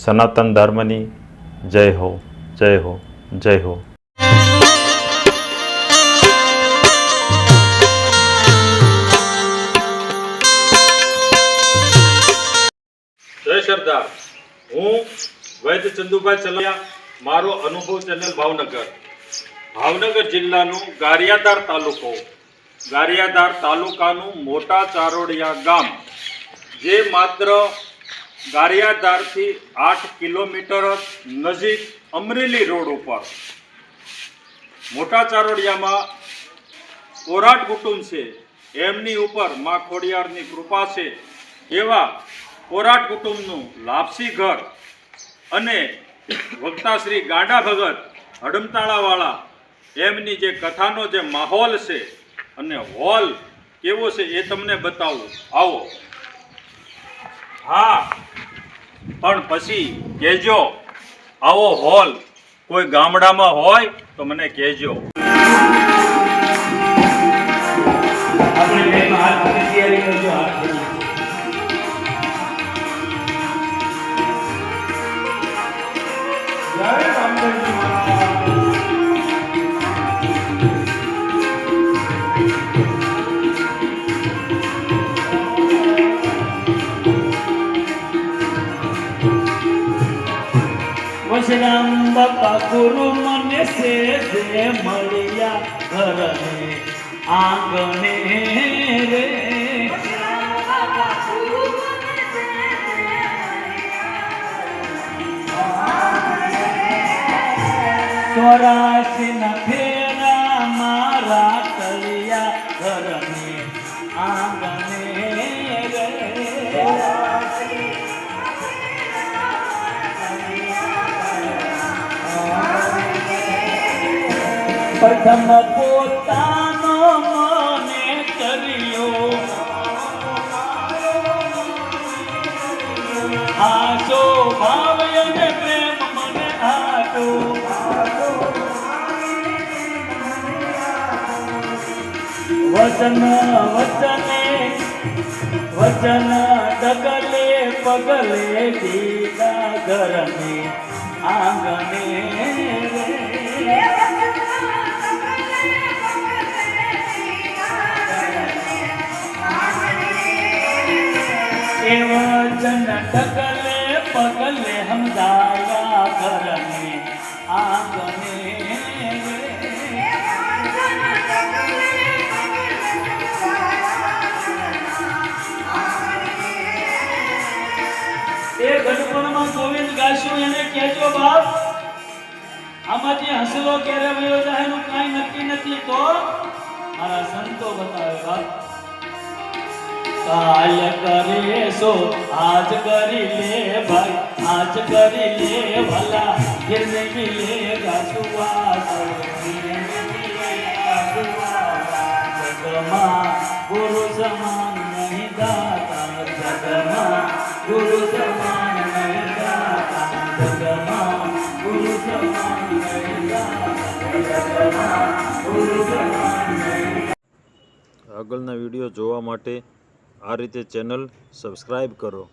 સનાતન ધર્મની જય હો, જય હો, જય હો. જય સરદાર. હું વૈદ્ય ચંદુભાઈ ચલાયા. મારો અનુભવ ચેનલ ભાવનગર જિલ્લાનું ગારિયાધાર તાલુકાનું મોટા ચારોડિયા ગામ, જે માત્ર ગારિયાધારથી 8 કિલોમીટર નજીક અમરેલી રોડ ઉપર મોટા ચારોડિયામાં કોરાટ કુટુંબ છે. એમની ઉપર માં ખોડિયારની કૃપા છે. એવા કોરાટ કુટુંબનું લાપસી ઘર અને વક્તા શ્રી ગાંડા ભગત હડમતાળાવાળા, એમની જે કથાનો જે માહોલ છે અને હોલ કેવો છે એ તમને બતાવું. આવો. હા, પણ પછી કહેજો આવો હોલ કોઈ ગામડામાં હોય તો મને કહેજો. વશરામ બાપા ગુરુ મને છે જે મળ્યા ઘરને આંગણે રે. ચોરાશી ના ફેરા મારા તળિયા ઘરને આંગણે રે. પ્રથમ પોતાનો મને કર્યો આશો ભાવ અને પ્રેમ મને આટો. વચન ડગલે પગલે દીધા ઘરને આંગણે રે. વચન ડગલે પગલે સમજાયા ઘરને આંગણે રે. એ ગઢપણમાં ગોવિંદ ગાશું એને કહેજો બાપ, આમાંથી હસલો ક્યારે વયો જાય એનું કાંઈ નક્કી નથી. તો મારા સંતો બતાવે બાપ, કાલ કરીશો આજ કરી લે ભાઈ, આજ કરી લે ભલા જિંદગી લે ગાસુઆ. જગમાં ગુરુ સમાન નહીં દાતા, જગમાં ગુરુ સમાન નહીં દાતા, જગમાં ગુરુ સમાન નહીં દાતા, જગમાં ગુરુ સમાન નહીં. આગળના વિડીયો જોવા માટે આ રીતે ચેનલ સબસ્ક્રાઈબ કરો.